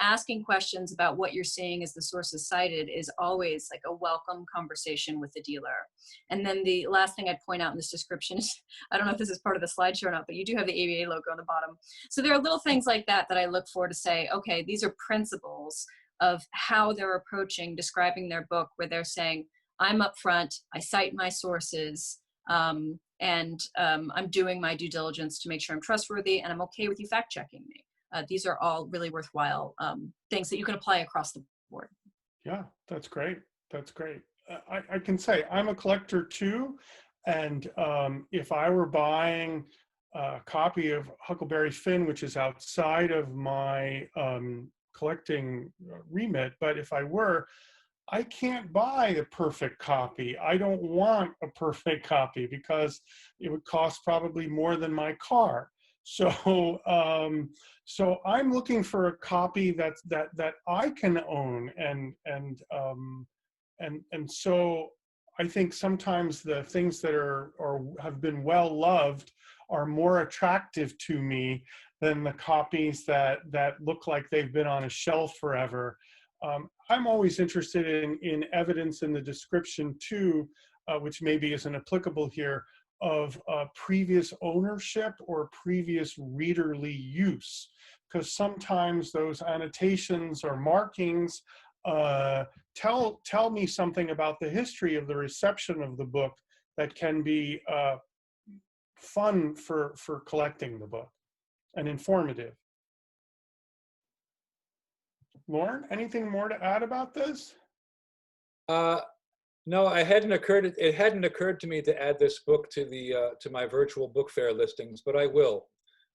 asking questions about what you're seeing as the sources cited is always like a welcome conversation with the dealer. And then the last thing I'd point out in this description is, I don't know if this is part of the slideshow or not, but you do have the ABA logo on the bottom. So there are little things like that that I look for to say, okay, these are principles of how they're approaching describing their book, where they're saying, I'm upfront, I cite my sources, and I'm doing my due diligence to make sure I'm trustworthy, and I'm okay with you fact checking me. These are all really worthwhile things that you can apply across the board. Yeah, that's great. That's great. I can say I'm a collector too. And if I were buying a copy of Huckleberry Finn, which is outside of my collecting remit, but if I were, I can't buy a perfect copy. I don't want a perfect copy because it would cost probably more than my car. So, so I'm looking for a copy that I can own, and so I think sometimes the things that are or have been well loved are more attractive to me than the copies that look like they've been on a shelf forever. I'm always interested in evidence in the description too, which maybe isn't applicable here, of previous ownership or previous readerly use, because sometimes those annotations or markings tell me something about the history of the reception of the book that can be fun for collecting the book and informative. Lauren, anything more to add about this? No, it hadn't occurred to me to add this book to the to my virtual book fair listings, but I will.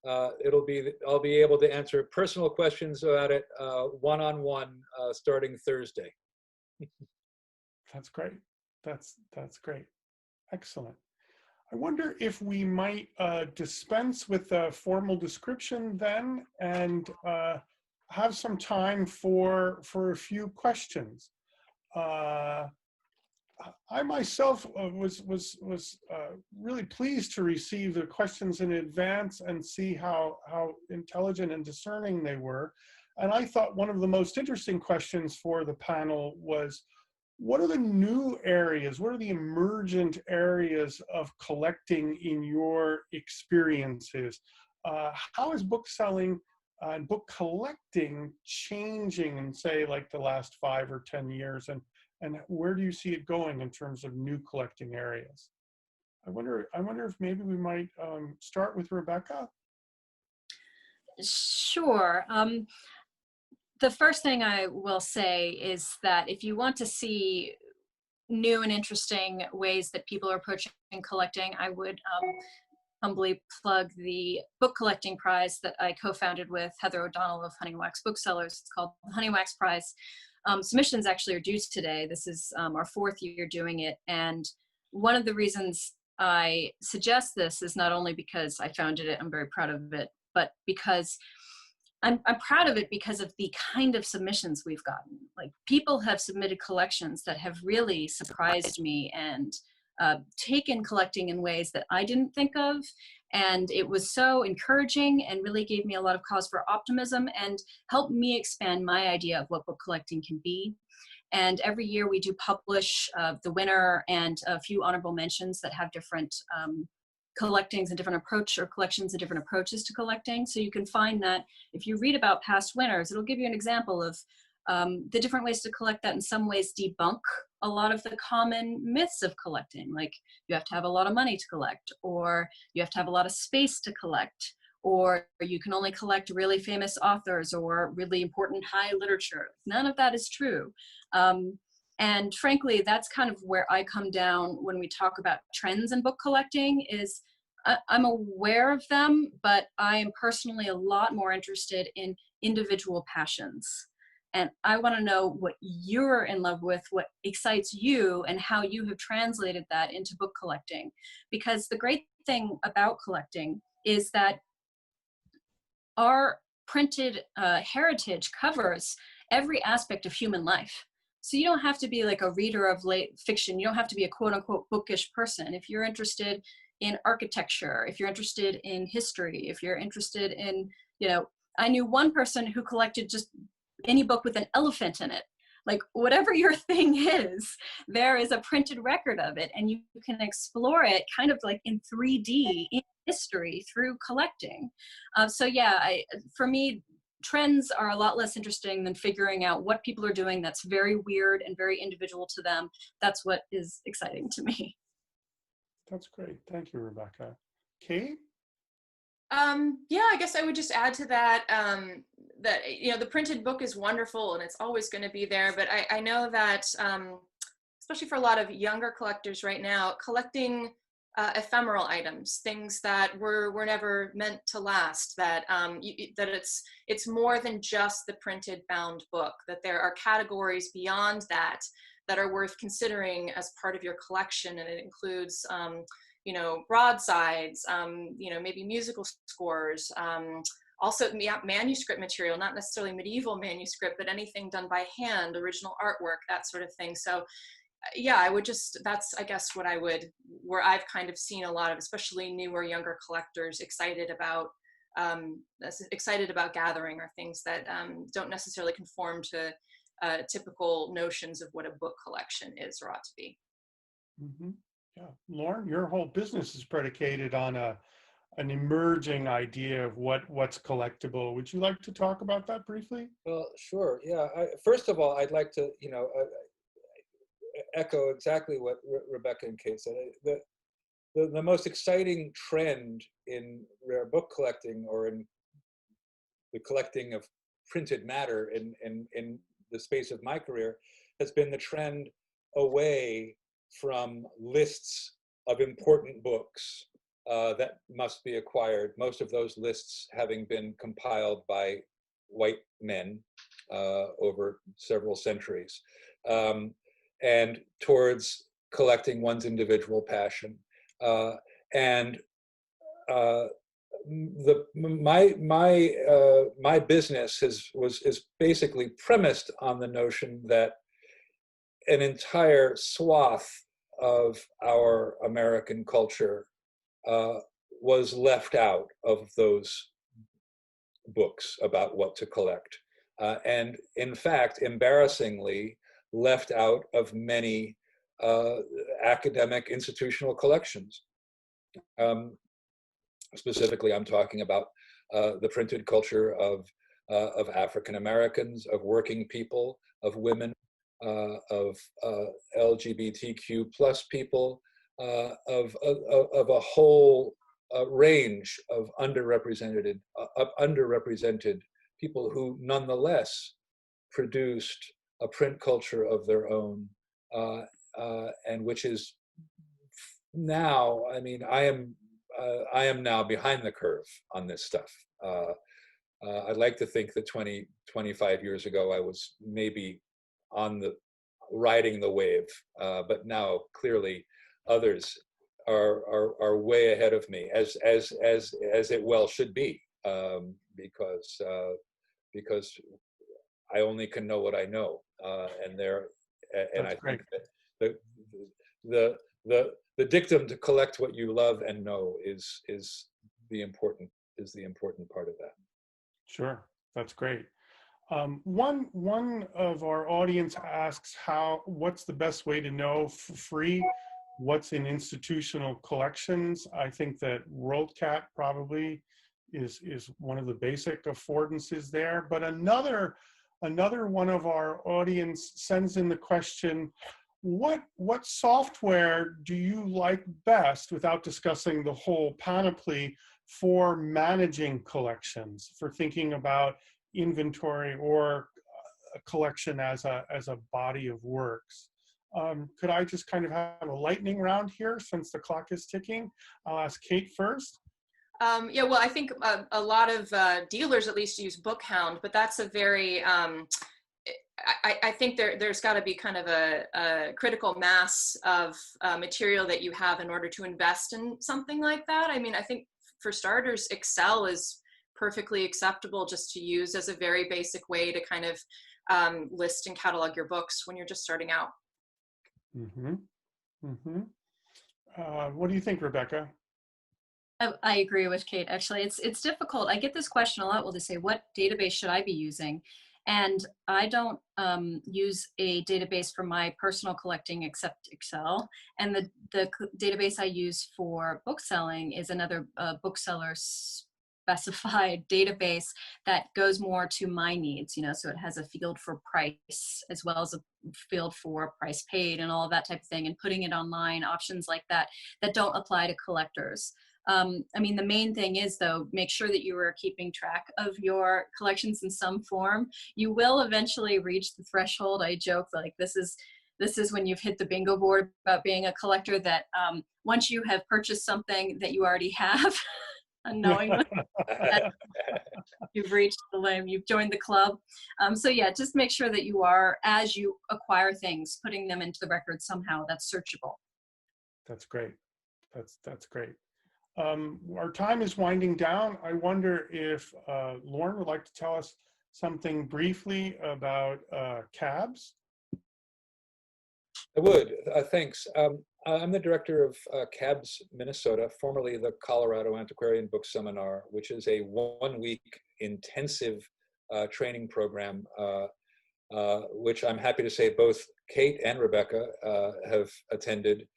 I'll be able to answer personal questions about it one-on-one starting Thursday. That's great. That's great. Excellent. I wonder if we might dispense with a formal description then and have some time for a few questions. I myself was really pleased to receive the questions in advance and see how intelligent and discerning they were. And I thought one of the most interesting questions for the panel was, what are the new areas, what are the emergent areas of collecting in your experiences? How is book selling and book collecting changing in, say, like the last 5 or 10 years? And where do you see it going in terms of new collecting areas? I wonder if maybe we might start with Rebecca. Sure. The first thing I will say is that if you want to see new and interesting ways that people are approaching collecting, I would humbly plug the book collecting prize that I co-founded with Heather O'Donnell of Honey Wax Booksellers. It's called the Honey Wax Prize. Submissions actually are due today. This is our 4th year doing it. And one of the reasons I suggest this is not only because I founded it, I'm very proud of it, but because I'm proud of it because of the kind of submissions we've gotten. Like, people have submitted collections that have really surprised me and taken collecting in ways that I didn't think of. And it was so encouraging and really gave me a lot of cause for optimism and helped me expand my idea of what book collecting can be. And every year we do publish the winner and a few honorable mentions that have different collectings and different collections and different approaches to collecting. So you can find that if you read about past winners, it'll give you an example of the different ways to collect that in some ways debunk a lot of the common myths of collecting, like you have to have a lot of money to collect, or you have to have a lot of space to collect, or you can only collect really famous authors or really important high literature. None of that is true. And frankly, that's kind of where I come down when we talk about trends in book collecting. Is I'm aware of them, but I am personally a lot more interested in individual passions. And I want to know what you're in love with, what excites you, and how you have translated that into book collecting. Because the great thing about collecting is that our printed heritage covers every aspect of human life. So you don't have to be like a reader of late fiction. You don't have to be a quote unquote bookish person. If you're interested in architecture, if you're interested in history, if you're interested in, I knew one person who collected just any book with an elephant in it. Like, whatever your thing is, there is a printed record of it, and you can explore it kind of like in 3D in history through collecting. So yeah, for me, trends are a lot less interesting than figuring out what people are doing that's very weird and very individual to them. That's what is exciting to me. That's great. Thank you, Rebecca. Kate? Yeah, I guess I would just add to that, that, the printed book is wonderful and it's always going to be there. But I know that, especially for a lot of younger collectors right now, collecting ephemeral items, things that were never meant to last, that that it's more than just the printed bound book, that there are categories beyond that that are worth considering as part of your collection. And it includes broadsides, maybe musical scores, also manuscript material, not necessarily medieval manuscript, but anything done by hand, original artwork, that sort of thing. So yeah, that's, I guess, where I've kind of seen a lot of, especially newer, younger collectors excited about gathering, or things that don't necessarily conform to typical notions of what a book collection is or ought to be. Mm-hmm. Yeah, Lauren, your whole business is predicated on an emerging idea of what's collectible. Would you like to talk about that briefly? Well, sure. Yeah. First of all, I'd like to, echo exactly what Rebecca and Kate said. The most exciting trend in rare book collecting, or in the collecting of printed matter in the space of my career has been the trend away from lists of important books that must be acquired, most of those lists having been compiled by white men over several centuries, and towards collecting one's individual passion. And my business is basically premised on the notion that an entire swath of our American culture was left out of those books about what to collect, and in fact, embarrassingly, left out of many academic institutional collections. Specifically, I'm talking about the printed culture of African Americans, of working people, of women, of LGBTQ plus people, of a whole range of underrepresented people who nonetheless produced a print culture of their own, and which is now, I mean, I am now behind the curve on this stuff. I'd like to think that 25 years ago, I was maybe riding the wave, but now clearly others are way ahead of me, as it well should be, because I only can know what I know, and I think that the dictum to collect what you love and know is the important part of that. Sure, that's great. One of our audience asks what's the best way to know for free what's in institutional collections. I think that WorldCat probably is one of the basic affordances there. But another one of our audience sends in the question, what software do you like best, without discussing the whole panoply, for managing collections, for thinking about inventory or a collection as a body of works? Could I just kind of have a lightning round here, since the clock is ticking? I'll ask Kate first. Yeah, well, I think a lot of dealers at least use Bookhound, but that's a very, I think there's got to be kind of a critical mass of material that you have in order to invest in something like that. I mean, I think for starters, Excel is perfectly acceptable just to use as a very basic way to kind of list and catalog your books when you're just starting out. Mm-hmm. Mm-hmm. What do you think, Rebecca? I agree with Kate. Actually, it's difficult. I get this question a lot. Will they say, what database should I be using? And I don't use a database for my personal collecting except Excel. And the database I use for book selling is another bookseller specified database that goes more to my needs, so it has a field for price as well as a field for price paid and all of that type of thing, and putting it online, options like that don't apply to collectors. I mean, the main thing is, though, make sure that you are keeping track of your collections in some form. You will eventually reach the threshold. I joke, like, this is when you've hit the bingo board about being a collector, that once you have purchased something that you already have, unknowingly, you've reached the limit, you've joined the club. So yeah, just make sure that you are, as you acquire things, putting them into the record somehow that's searchable. That's great. That's great. Our time is winding down. I wonder if Lauren would like to tell us something briefly about CABS. I would. Thanks. I'm the director of CABS Minnesota, formerly the Colorado Antiquarian Book Seminar, which is a 1-week intensive training program, which I'm happy to say both Kate and Rebecca have attended.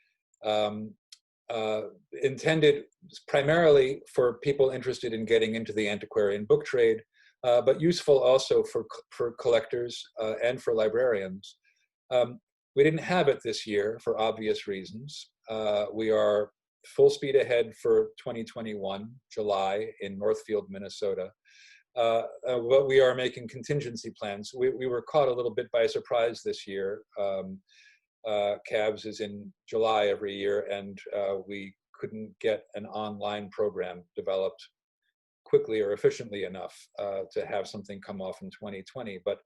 Intended primarily for people interested in getting into the antiquarian book trade, but useful also for collectors and for librarians. We didn't have it this year for obvious reasons. We are full speed ahead for 2021, July, in Northfield, Minnesota. but we are making contingency plans. We were caught a little bit by surprise this year. CABS is in July every year, and we couldn't get an online program developed quickly or efficiently enough to have something come off in 2020. But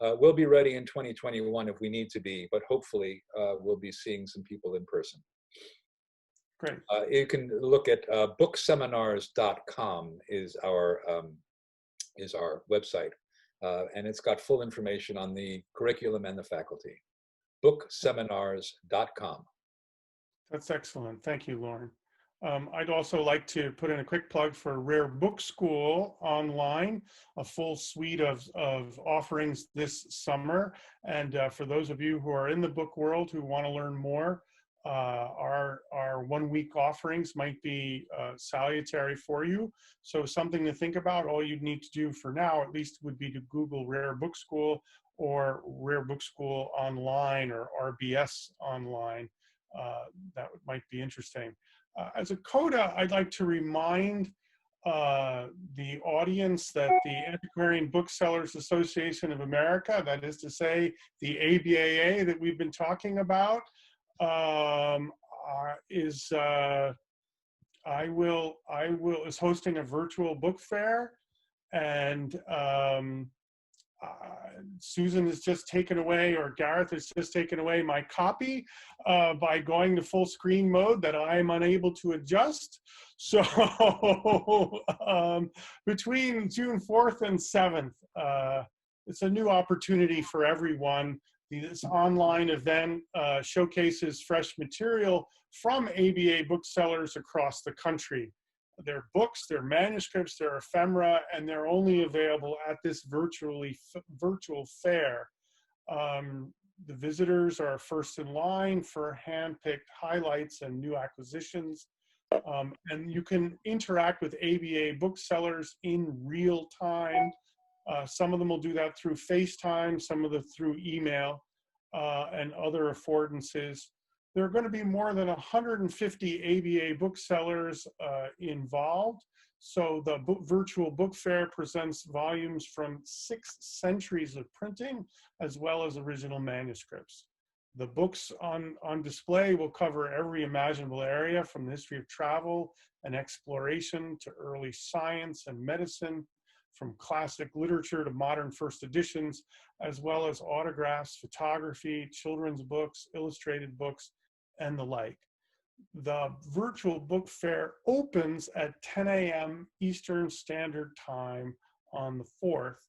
we'll be ready in 2021 if we need to be, but hopefully we'll be seeing some people in person. Great. You can look at bookseminars.com is our website, and it's got full information on the curriculum and the faculty. Bookseminars.com. That's excellent. Thank you, Lauren. I'd also like to put in a quick plug for Rare Book School online, a full suite of offerings this summer. And for those of you who are in the book world who want to learn more, our 1 week offerings might be salutary for you. So something to think about. All you'd need to do for now, at least, would be to Google Rare Book School or Rare Book School Online or RBS Online. That might be interesting. As a coda, I'd like to remind the audience that the Antiquarian Booksellers Association of America, that is to say, the ABAA that we've been talking about, is hosting a virtual book fair, and Susan has just taken away, or Gareth has just taken away my copy by going to full screen mode that I'm unable to adjust. So between June 4th and 7th, it's a new opportunity for everyone. This online event showcases fresh material from ABA booksellers across the country. Their books, their manuscripts, their ephemera, and they're only available at this virtual fair. The visitors are first in line for hand-picked highlights and new acquisitions. And you can interact with ABA booksellers in real time. Some of them will do that through FaceTime, some of them through email, and other affordances. There are going to be more than 150 ABA booksellers involved. So the virtual book fair presents volumes from 6 centuries of printing, as well as original manuscripts. The books on display will cover every imaginable area, from the history of travel and exploration to early science and medicine, from classic literature to modern first editions, as well as autographs, photography, children's books, illustrated books, and the like. The virtual book fair opens at 10 a.m. Eastern Standard Time on the 4th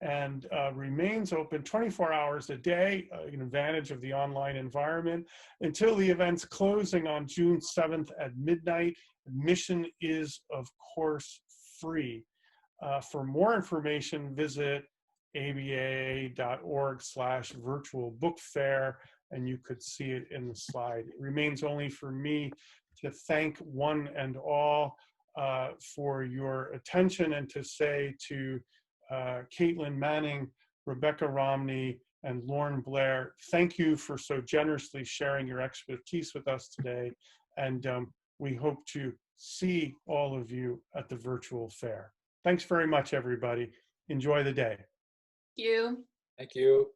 and remains open 24 hours a day, an advantage of the online environment, until the event's closing on June 7th at midnight. Admission is, of course, free. For more information, visit aba.org/virtualbookfair, and you could see it in the slide. It remains only for me to thank one and all for your attention, and to say to Caitlin Manning, Rebecca Romney, and Lauren Blair, thank you for so generously sharing your expertise with us today. And we hope to see all of you at the virtual fair. Thanks very much, everybody. Enjoy the day. Thank you. Thank you.